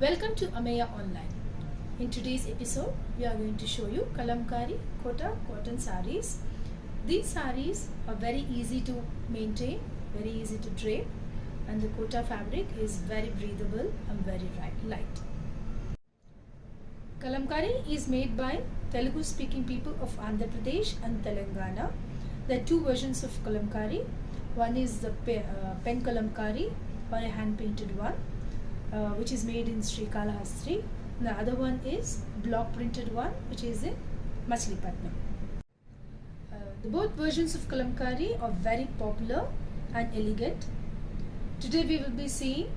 Welcome to Ameya Online. In today's episode, we are going to show you Kalamkari Kota cotton sarees. These sarees are very easy to maintain, very easy to drape, and the Kota fabric is very breathable and very light. Kalamkari is made by Telugu speaking people of Andhra Pradesh and Telangana. There are two versions of Kalamkari. One is the pen Kalamkari or a hand painted one, which is made in Srikalahasti. The other one is block printed one, which is in Machilipatnam. The both versions of Kalamkari are very popular and elegant. Today we will be seeing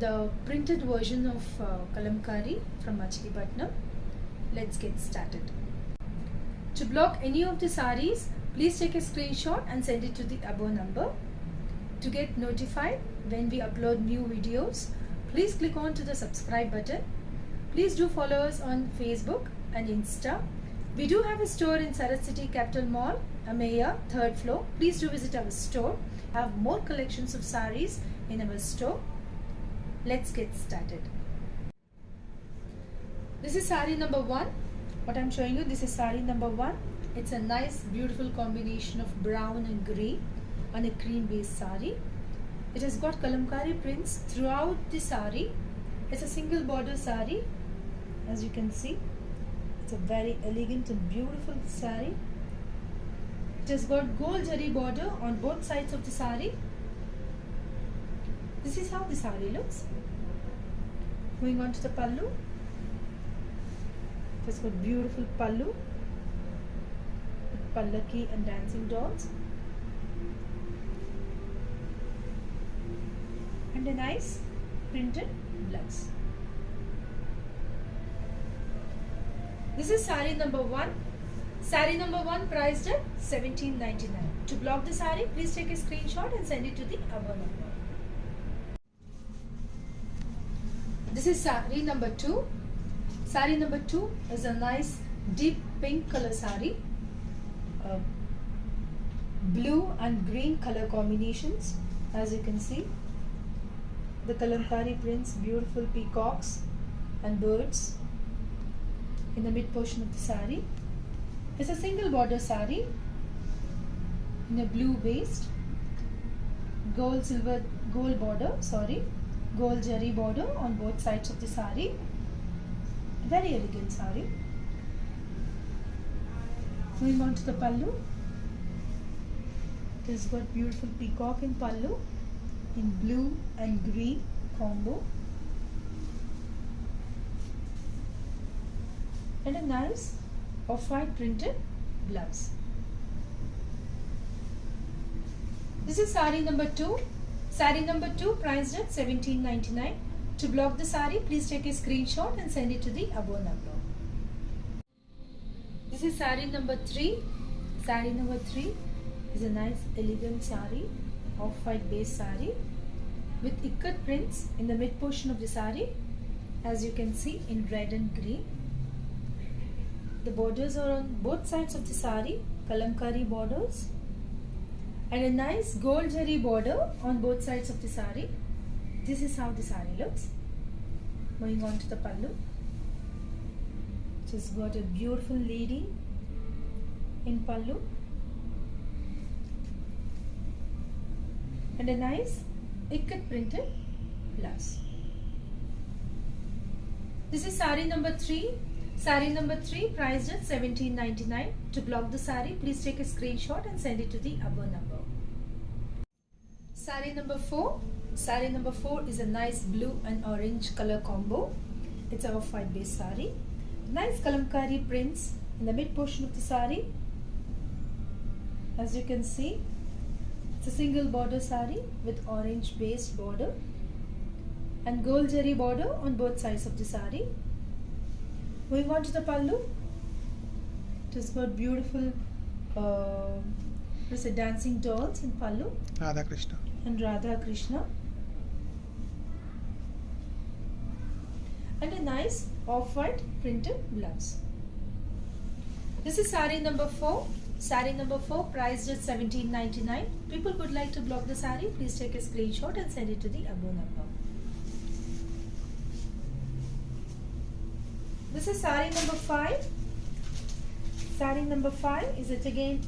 the printed version of Kalamkari from Machilipatnam. Let's get started. To block any of the sarees, please take a screenshot and send it to the above number. To get notified when we upload new videos, please click on to the subscribe button. Please do follow us on Facebook and Insta. We do have a store in Sarat City Capital Mall, Ameya, 3rd floor. Please do visit our store. We have more collections of sarees in our store. Let's get started. This is saree number 1. What I'm showing you, this is saree number 1. It's a nice beautiful combination of brown and green on a cream based saree. It has got Kalamkari prints throughout the saree. It's a single border saree. As you can see, it's a very elegant and beautiful saree. It has got gold zari border on both sides of the saree. This is how the saree looks. Moving on to the pallu. It has got beautiful pallu with pallaki and dancing dolls. And a nice printed blouse. This is saree number 1. Saree number 1 priced at $17.99. To block the saree, please take a screenshot and send it to the above number. This is saree number 2. Saree number 2 is a nice deep pink color saree. Blue and green color combinations. As you can see, the Kalamkari prints beautiful peacocks and birds in the mid portion of the saree. It's a single border saree in a blue based gold zari border on both sides of the saree. Very elegant saree. Moving on to the pallu. It has got beautiful peacock in pallu in blue and green combo, and a nice off-white printed blouse. This is saree number 2. Saree number 2 priced at $17.99. To block the saree, please take a screenshot and send it to the above number. This is saree number 3. Saree number 3 is a nice elegant saree, off-white base saree with ikat prints in the mid portion of the saree, as you can see, in red and green. The borders are on both sides of the saree, Kalamkari borders, and a nice gold zari border on both sides of the saree. This is how the saree looks. Moving on to the pallu, which has got a beautiful lady in pallu and a nice ikat printed blouse. This is saree number 3. Saree number 3 priced at $17.99. To block the saree, please take a screenshot and send it to the above number. Saree number 4. Saree number 4 is a nice blue and orange color combo. It's a off-white base saree. Nice Kalamkari prints in the mid portion of the saree. As you can see, it's a single border saree with orange based border and gold zari border on both sides of the saree. Moving on to the pallu. It has got beautiful dancing dolls in pallu. Radha Krishna. And Radha Krishna. And a nice off-white printed blouse. This is saree number 4. Saree number 4 priced at $17.99. People would like to block the saree, please take a screenshot and send it to the above number. This is sari number 5. Sari number 5 is it again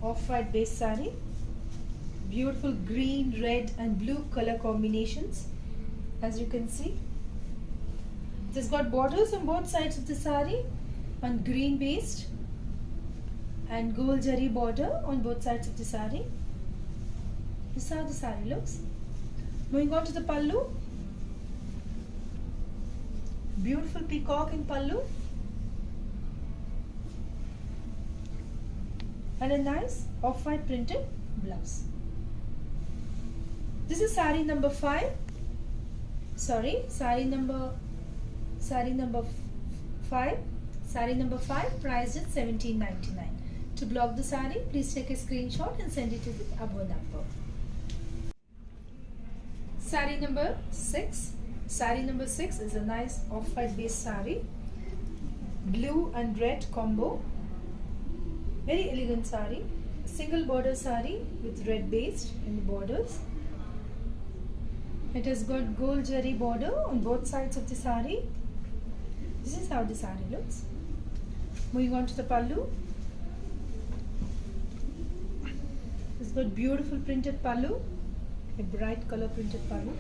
off-white base sari. Beautiful green, red and blue color combinations, as you can see. It has got borders on both sides of the sari on green based and gold zari border on both sides of the sari. This is how the sari looks. Moving on to the pallu. Beautiful peacock in pallu. And a nice off-white printed blouse. This is sari number 5. Sorry, sari number 5. Sari number 5 priced at $17.99. To block the sari, please take a screenshot and send it to the above number. Sari number 6. Sari number 6 is a nice off-white base sari. Blue and red combo. Very elegant sari. Single border sari with red based in the borders. It has got gold zari border on both sides of the sari. This is how the sari looks. Moving on to the pallu. It's got beautiful printed pallu, a bright color printed pallu,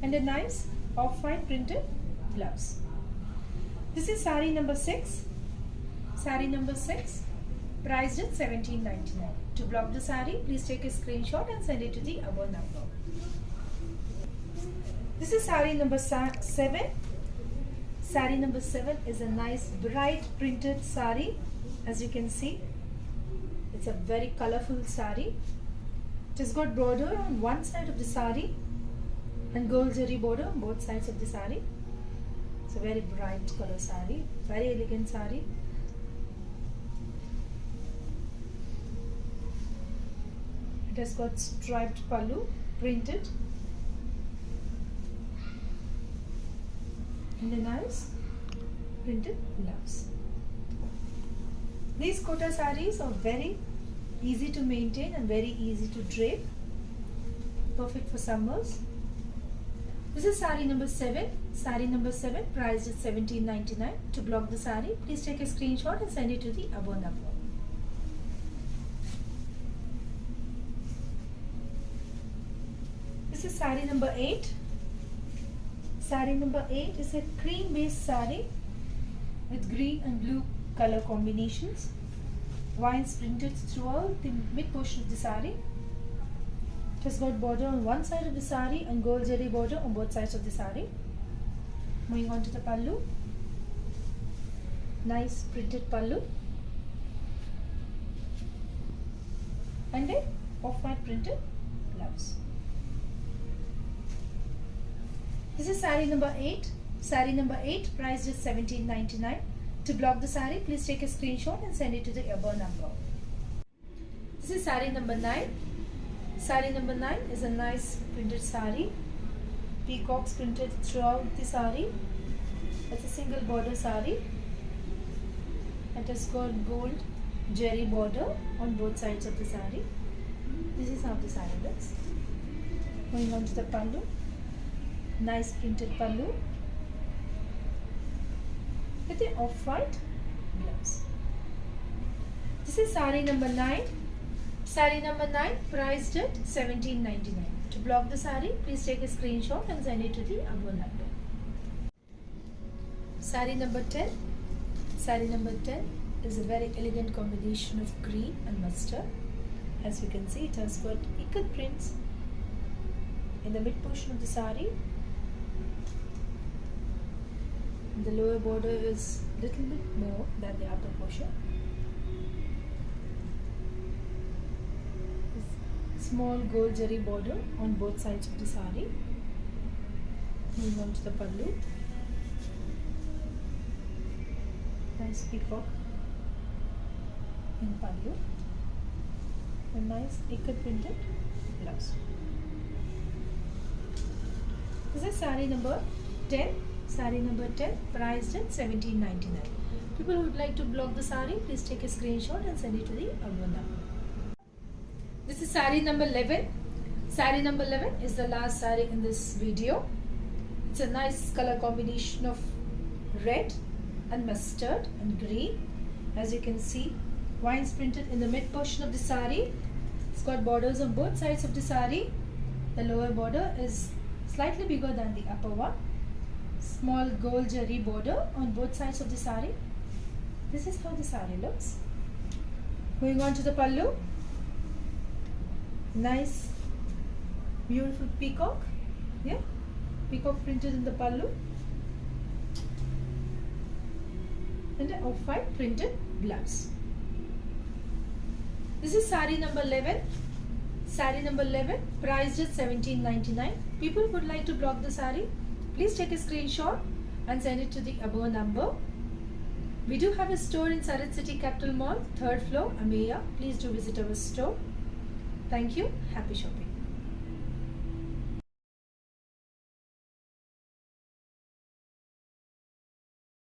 and a nice off-white printed blouse. This is sari number 6. Sari number 6 priced at $17.99. To block the sari, please take a screenshot and send it to the above number. This is sari number 7. Sari number 7 is a nice bright printed sari. As you can see, it's a very colorful sari. It has got border on one side of the sari and gold zari border on both sides of the sari. It's a very bright color sari, very elegant sari. It has got striped pallu printed and a nice printed blouse. These kota saris are very easy to maintain and very easy to drape. Perfect for summers. This is sari number 7. Sari number 7 priced at $17.99. To block the sari, please take a screenshot and send it to the above number. This is sari number 8. Sari number 8 is a cream based sari with green and blue color combinations. Vines printed throughout the mid portion of the sari. It has got border on one side of the sari and gold zari border on both sides of the sari. Moving on to the pallu. Nice printed pallu and a off-white printed blouse. This is sari number 8. Sari number 8 priced at $17.99. To block the sari, please take a screenshot and send it to the above number. This is sari number 9. Sari number 9 is a nice printed sari. Peacocks printed throughout the sari. It's a single border sari. It has got gold zari border on both sides of the sari. This is how the sari looks. Going on to the pallu. Nice printed pallu with an off-white blouse. This is sari number 9. Sari number 9 priced at $17.99. To block the sari, please take a screenshot and send it to the above number. Sari number 10. Sari number 10 is a very elegant combination of green and mustard. As you can see, it has got ikat prints in the mid portion of the sari. The lower border is little bit more than the upper portion. Small gold zari border on both sides of the sari. Moving on to the pallu. Nice peacock in pallu. A nice ikat printed blouse. This is sari number 10. Sari number 10 priced at $17.99. People who would like to block the sari, please take a screenshot and send it to the above number. This is sari number 11. Sari number 11 is the last sari in this video. It's a nice color combination of red and mustard and green. As you can see, vines printed in the mid portion of the sari. It's got borders on both sides of the sari. The lower border is slightly bigger than the upper one. Small gold jari border on both sides of the sari. This is how the sari looks. Going on to the pallu. Nice, beautiful peacock. Yeah, peacock printed in the pallu. And an off-white printed blouse. This is sari number 11. Sari number 11, priced at $17.99. People would like to block the sari. Please take a screenshot and send it to the above number. We do have a store in Surat City Capital Mall, 3rd floor, Ameya. Please do visit our store. Thank you. Happy shopping.